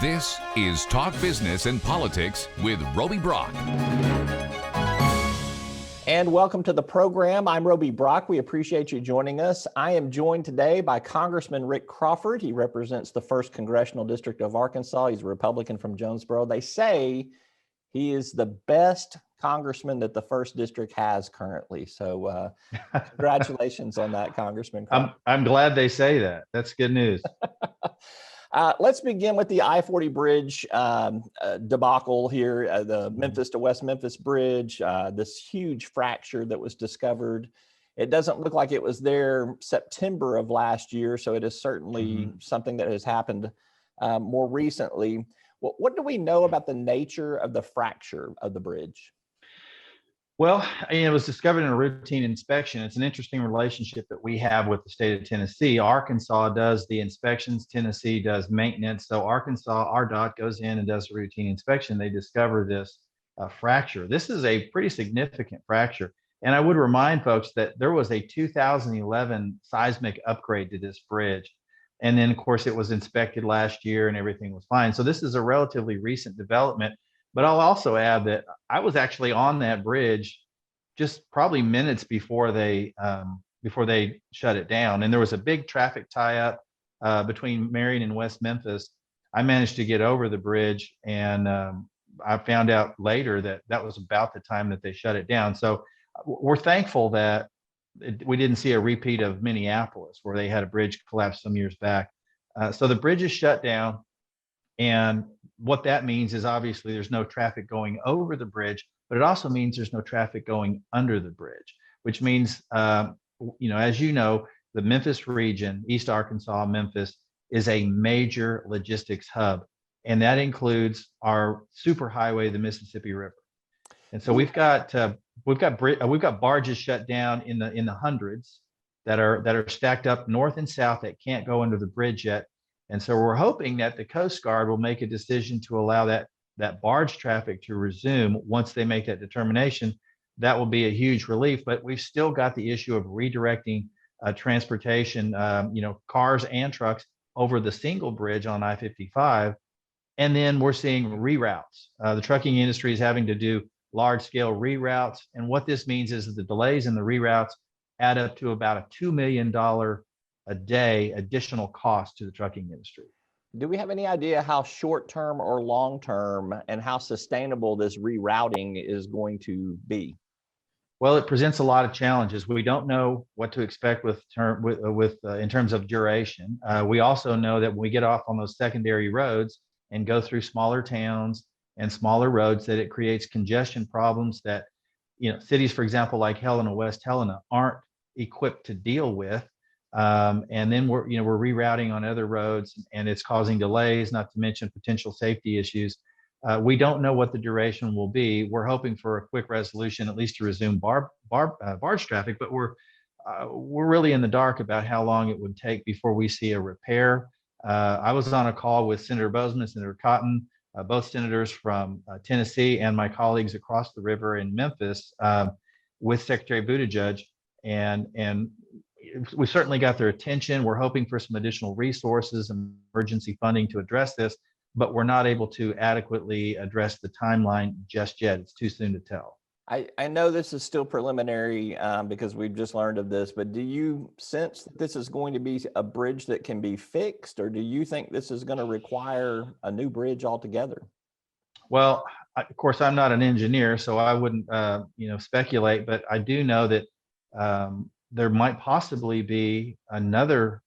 This is Talk Business and Politics with Roby Brock. And welcome to the program. I'm Roby Brock. We appreciate you joining us. I am joined today by Congressman Rick Crawford. He represents the 1st Congressional District of Arkansas. He's a Republican from Jonesboro. They say he is the best congressman that the 1st District has currently. So congratulations on that, Congressman Crawford. I'm glad they say that. That's good news. Let's begin with the I-40 bridge debacle here, the Memphis to West Memphis bridge, this huge fracture that was discovered. It doesn't look like it was there September of last year, so it is certainly something that has happened more recently. What do we know about the nature of the fracture of the bridge? Well, it was discovered in a routine inspection. It's an interesting relationship that we have with the state of Tennessee. Arkansas does the inspections, Tennessee does maintenance. So Arkansas, RDOT goes in and does a routine inspection. They discover this fracture. This is a pretty significant fracture. And I would remind folks that there was a 2011 seismic upgrade to this bridge. And then, of course, it was inspected last year and everything was fine. So this is a relatively recent development. But I'll also add that I was actually on that bridge just probably minutes before they shut it down. And there was a big traffic tie-up between Marion and West Memphis. I managed to get over the bridge, and I found out later that that was about the time that they shut it down. So we're thankful that we didn't see a repeat of Minneapolis, where they had a bridge collapse some years back. So the bridge is shut down. And what that means is obviously there's no traffic going over the bridge, but it also means there's no traffic going under the bridge, which means, as you know, the Memphis region, East Arkansas, Memphis, is a major logistics hub. And that includes our superhighway, the Mississippi River. And so we've got barges shut down in the hundreds that are stacked up north and south that can't go under the bridge yet. And so we're hoping that the Coast Guard will make a decision to allow that barge traffic to resume once they make that determination. That will be a huge relief, but we've still got the issue of redirecting transportation, cars and trucks over the single bridge on I-55. And then we're seeing reroutes. The trucking industry is having to do large scale reroutes. And what this means is that the delays in the reroutes add up to about a $2 million a day additional cost to the trucking industry. Do we have any idea how short-term or long-term and how sustainable this rerouting is going to be? Well, it presents a lot of challenges. We don't know what to expect in terms of duration. We also know that when we get off on those secondary roads and go through smaller towns and smaller roads, that it creates congestion problems that, cities, for example, like Helena, West Helena, aren't equipped to deal with. And then we're rerouting on other roads, and it's causing delays, not to mention potential safety issues. We don't know what the duration will be. We're hoping for a quick resolution, at least to resume barge traffic, but we're really in the dark about how long it would take before we see a repair. I was on a call with Senator Bozeman, Senator Cotton, both senators from Tennessee, and my colleagues across the river in Memphis with Secretary Buttigieg, and we certainly got their attention. We're hoping for some additional resources and emergency funding to address this, but we're not able to adequately address the timeline just yet. It's too soon to tell. I know this is still preliminary because we've just learned of this, but do you sense that this is going to be a bridge that can be fixed, or do you think this is going to require a new bridge altogether? Well, of course, I'm not an engineer, so I wouldn't speculate, but I do know that there might possibly be another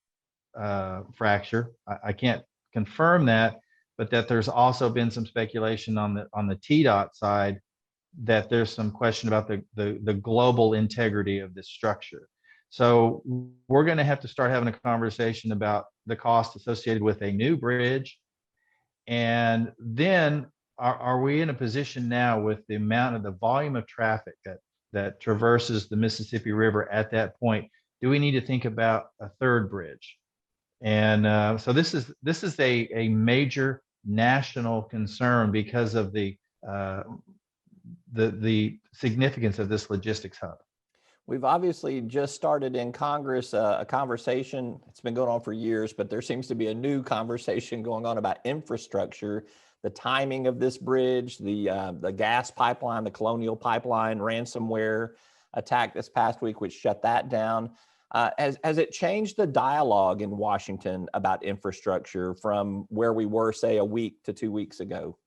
fracture. I can't confirm that, but that there's also been some speculation on the TDOT side that there's some question about the global integrity of this structure. So we're going to have to start having a conversation about the cost associated with a new bridge. And then are we in a position now with the amount of the volume of traffic that traverses the Mississippi River at that point? Do we need to think about a third bridge? And so this is a major national concern because of the significance of this logistics hub. We've obviously just started in Congress a conversation. It's been going on for years, but there seems to be a new conversation going on about infrastructure, the timing of this bridge, the gas pipeline, the Colonial Pipeline ransomware attack this past week, which shut that down. Has it changed the dialogue in Washington about infrastructure from where we were, say, a week to 2 weeks ago?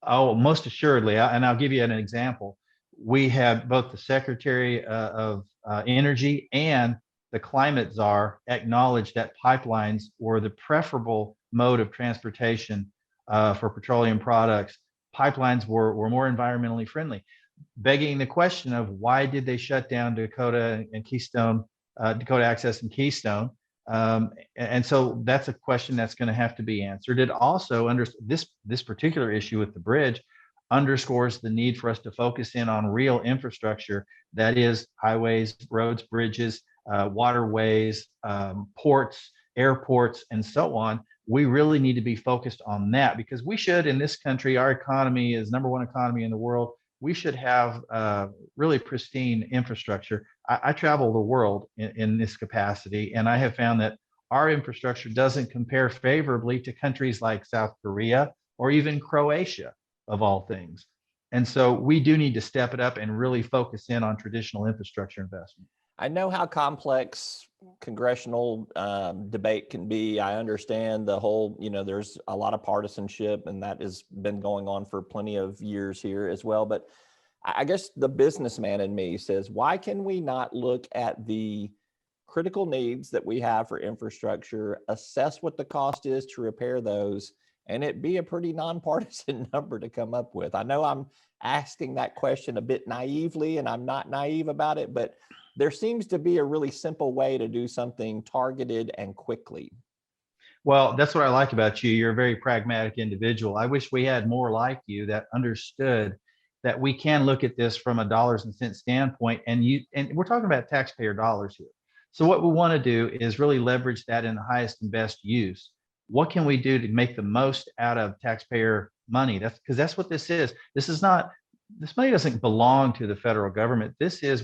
Oh, most assuredly. And I'll give you an example. We have both the Secretary of Energy and the Climate Czar acknowledge that pipelines were the preferable mode of transportation for petroleum products. Pipelines were more environmentally friendly, begging the question of why did they shut down Dakota and Keystone, Dakota Access and Keystone? And so that's a question that's going to have to be answered. It also, under this particular issue with the bridge, underscores the need for us to focus in on real infrastructure, that is highways, roads, bridges, waterways, ports, airports, and so on. We really need to be focused on that, because we should, in this country, our economy is #1 economy in the world. We should have really pristine infrastructure. I travel the world in this capacity, and I have found that our infrastructure doesn't compare favorably to countries like South Korea or even Croatia, of all things. And so we do need to step it up and really focus in on traditional infrastructure investment. I know how complex congressional debate can be. I understand the whole, there's a lot of partisanship, and that has been going on for plenty of years here as well. But I guess the businessman in me says, why can we not look at the critical needs that we have for infrastructure, assess what the cost is to repair those, and it be a pretty nonpartisan number to come up with? I know I'm asking that question a bit naively, and I'm not naive about it, but there seems to be a really simple way to do something targeted and quickly. Well, that's what I like about you. You're a very pragmatic individual. I wish we had more like you that understood that we can look at this from a dollars and cents standpoint, and we're talking about taxpayer dollars here. So what we want to do is really leverage that in the highest and best use. What can we do to make the most out of taxpayer money? That's what this is. This money doesn't belong to the federal government.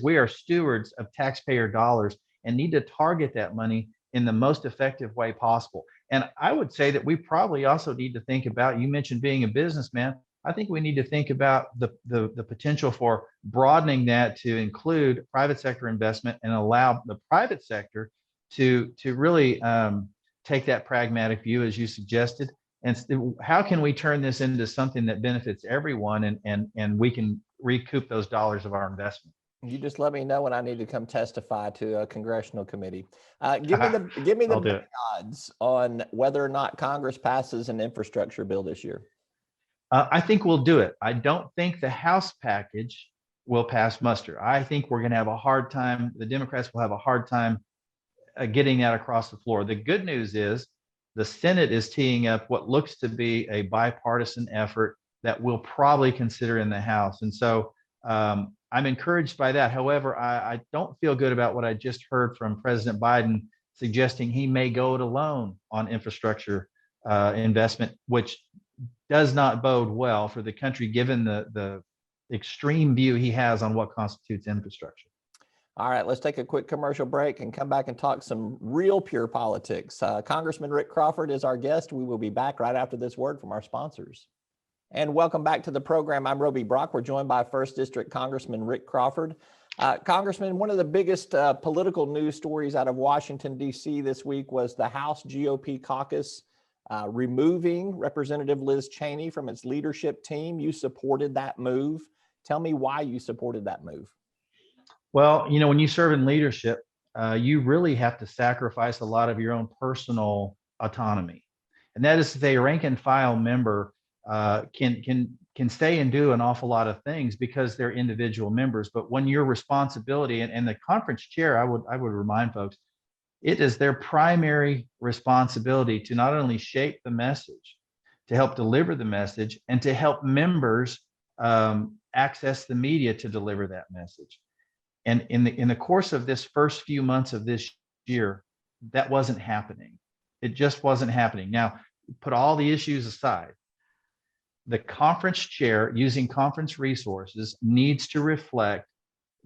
We are stewards of taxpayer dollars and need to target that money in the most effective way possible. And I would say that we probably also need to think about, you mentioned being a businessman. I think we need to think about the potential for broadening that to include private sector investment and allow the private sector to really take that pragmatic view, as you suggested. And how can we turn this into something that benefits everyone, and we can recoup those dollars of our investment? You just let me know when I need to come testify to a congressional committee. Give me the odds on whether or not Congress passes an infrastructure bill this year. I think we'll do it. I don't think the House package will pass muster. I think we're going to have a hard time. The Democrats will have a hard time getting that across the floor. The good news is the Senate is teeing up what looks to be a bipartisan effort that we'll probably consider in the House. And so I'm encouraged by that. However, I don't feel good about what I just heard from President Biden suggesting he may go it alone on infrastructure investment, which does not bode well for the country, given the extreme view he has on what constitutes infrastructure. All right, let's take a quick commercial break and come back and talk some real pure politics. Congressman Rick Crawford is our guest. We will be back right after this word from our sponsors. And welcome back to the program. I'm Roby Brock. We're joined by 1st District Congressman Rick Crawford. Congressman, one of the biggest political news stories out of Washington, D.C. this week was the House GOP caucus removing Representative Liz Cheney from its leadership team. You supported that move. Tell me why you supported that move. Well, when you serve in leadership, you really have to sacrifice a lot of your own personal autonomy. And that is to say, a rank and file member can stay and do an awful lot of things because they're individual members. But when your responsibility, and the conference chair, I would remind folks, it is their primary responsibility to not only shape the message, to help deliver the message, and to help members access the media to deliver that message. And in the course of this first few months of this year, that wasn't happening. It just wasn't happening. Now, put all the issues aside. The conference chair, using conference resources, needs to reflect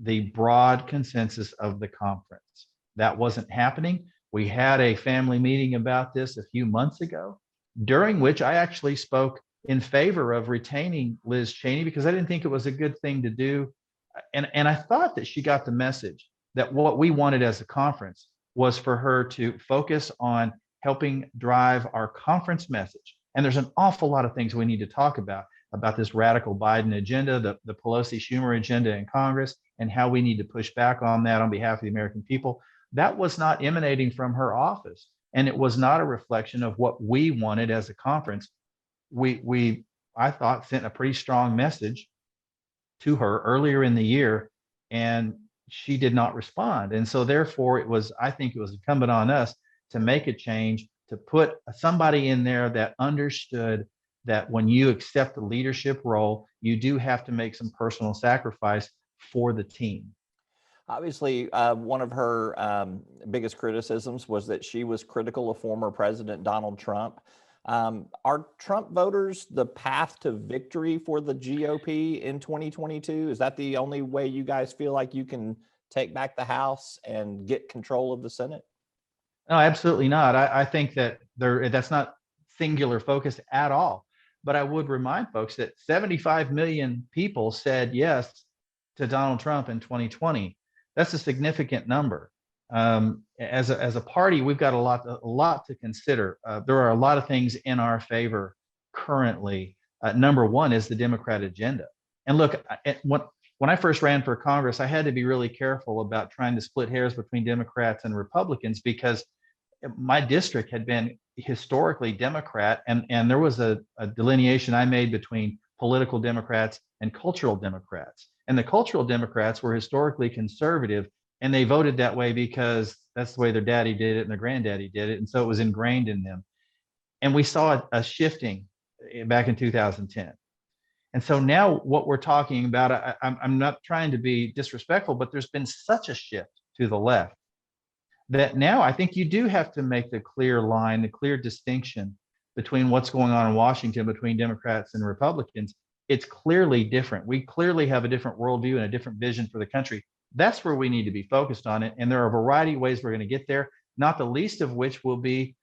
the broad consensus of the conference. That wasn't happening. We had a family meeting about this a few months ago, during which I actually spoke in favor of retaining Liz Cheney because I didn't think it was a good thing to do. And I thought that she got the message that what we wanted as a conference was for her to focus on helping drive our conference message. And there's an awful lot of things we need to talk about this radical Biden agenda, the Pelosi-Schumer agenda in Congress, and how we need to push back on that on behalf of the American people. That was not emanating from her office. And it was not a reflection of what we wanted as a conference. We I thought, sent a pretty strong message to her earlier in the year, and she did not respond. And so therefore I think it was incumbent on us to make a change, to put somebody in there that understood that when you accept the leadership role, you do have to make some personal sacrifice for the team. Obviously, one of her biggest criticisms was that she was critical of former President Donald Trump. Are Trump voters the path to victory for the GOP in 2022? Is that the only way you guys feel like you can take back the House and get control of the Senate? No, absolutely not. I think that that's not singular focus at all. But I would remind folks that 75 million people said yes to Donald Trump in 2020. That's a significant number. As a party, we've got a lot to consider. There are a lot of things in our favor currently. Number one is the Democrat agenda. And look, when I first ran for Congress, I had to be really careful about trying to split hairs between Democrats and Republicans because my district had been historically Democrat, and there was a delineation I made between political Democrats and cultural Democrats. And the cultural Democrats were historically conservative, and they voted that way because that's the way their daddy did it and their granddaddy did it. And so it was ingrained in them. And we saw a shifting back in 2010. And so now what we're talking about, I'm not trying to be disrespectful, but there's been such a shift to the left that now I think you do have to make the clear line, the clear distinction between what's going on in Washington between Democrats and Republicans. It's clearly different. We clearly have a different worldview and a different vision for the country. That's where we need to be focused on it. And there are a variety of ways we're going to get there, not the least of which will be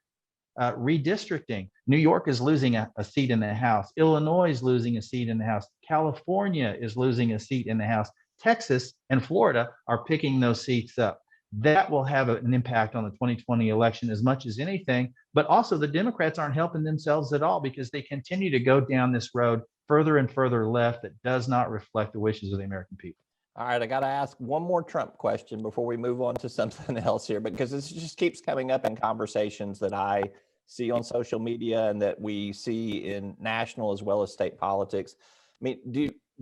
redistricting. New York is losing a seat in the House. Illinois is losing a seat in the House. California is losing a seat in the House. Texas and Florida are picking those seats up. That will have an impact on the 2020 election as much as anything. But also the Democrats aren't helping themselves at all because they continue to go down this road further and further left that does not reflect the wishes of the American people. All right, I got to ask one more Trump question before we move on to something else here, because this just keeps coming up in conversations that I see on social media and that we see in national as well as state politics. I mean,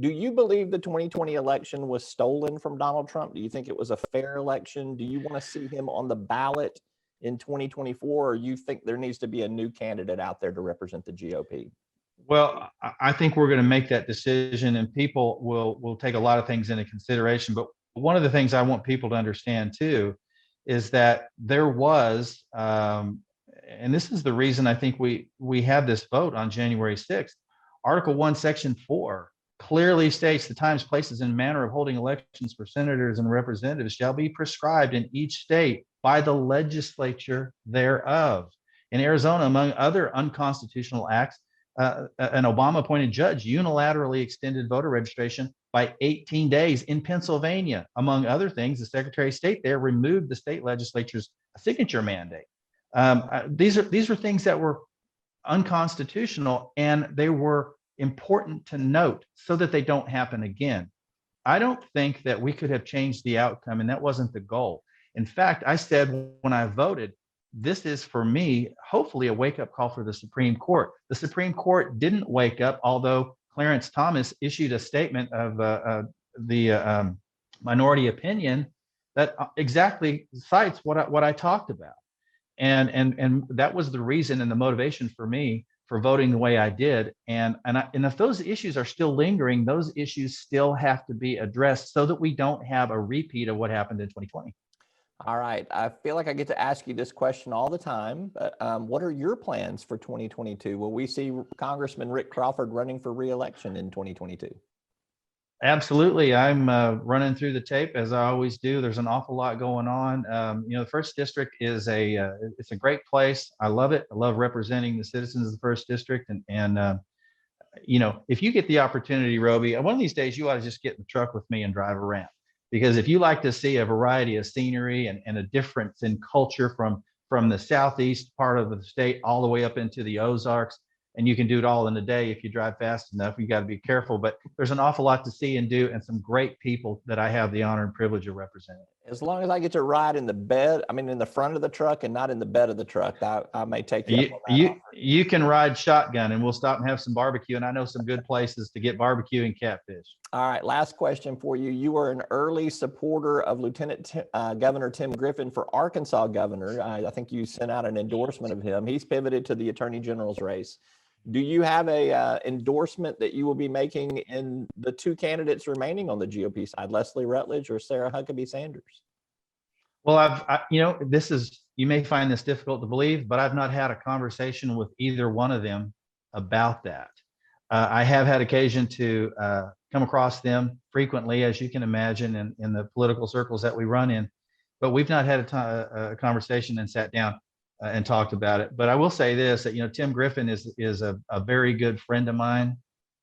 do you believe the 2020 election was stolen from Donald Trump? Do you think it was a fair election? Do you want to see him on the ballot in 2024, or you think there needs to be a new candidate out there to represent the GOP? Well, I think we're going to make that decision, and people will take a lot of things into consideration. But one of the things I want people to understand too is that there was, and this is the reason I think we have this vote on January 6th. Article 1, Section 4 clearly states the times, places, and manner of holding elections for senators and representatives shall be prescribed in each state by the legislature thereof. In Arizona, among other unconstitutional acts, an Obama-appointed judge unilaterally extended voter registration by 18 days. In Pennsylvania, among other things, the Secretary of State there removed the state legislature's signature mandate. These are things that were unconstitutional, and they were important to note so that they don't happen again. I don't think that we could have changed the outcome, and that wasn't the goal. In fact, I said when I voted, this is, for me, hopefully a wake-up call for the Supreme Court. The Supreme Court didn't wake up, although Clarence Thomas issued a statement of the minority opinion that exactly cites what I talked about. And that was the reason and the motivation for me for voting the way I did. And if those issues are still lingering, those issues still have to be addressed so that we don't have a repeat of what happened in 2020. All right. I feel like I get to ask you this question all the time, but what are your plans for 2022? Will we see Congressman Rick Crawford running for re-election in 2022? Absolutely. I'm running through the tape as I always do. There's an awful lot going on. The first district is it's a great place. I love it. I love representing the citizens of the first district. And if you get the opportunity, Roby, one of these days you ought to just get in the truck with me and drive around. Because if you like to see a variety of scenery and a difference in culture from the southeast part of the state all the way up into the Ozarks, and you can do it all in a day if you drive fast enough. You got to be careful, but there's an awful lot to see and do, and some great people that I have the honor and privilege of representing. As long as I get to ride in the front of the truck and not in the bed of the truck, I may take you up on that offer. You can ride shotgun, and we'll stop and have some barbecue, and I know some good places to get barbecue and catfish. All right, last question for you. You were an early supporter of Governor Tim Griffin for Arkansas governor. I think you sent out an endorsement of him. He's pivoted to the Attorney General's race. Do you have a endorsement that you will be making in the two candidates remaining on the GOP side, Leslie Rutledge or Sarah Huckabee Sanders? Well, you may find this difficult to believe, but I've not had a conversation with either one of them about that. I have had occasion to come across them frequently, as you can imagine, in the political circles that we run in, but we've not had a conversation and sat down and talked about it. But I will say this, that Tim Griffin is a very good friend of mine,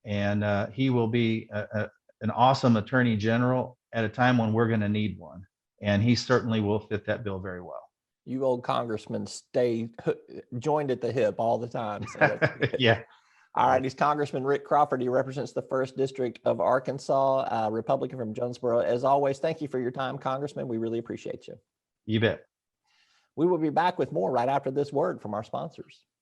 and he will be an awesome attorney general at a time when we're going to need one, and he certainly will fit that bill very well. You old congressmen stay joined at the hip all the time. So yeah. All right, he's Congressman Rick Crawford. He represents the 1st District of Arkansas, Republican from Jonesboro. As always, thank you for your time, Congressman. We really appreciate you. You bet. We will be back with more right after this word from our sponsors.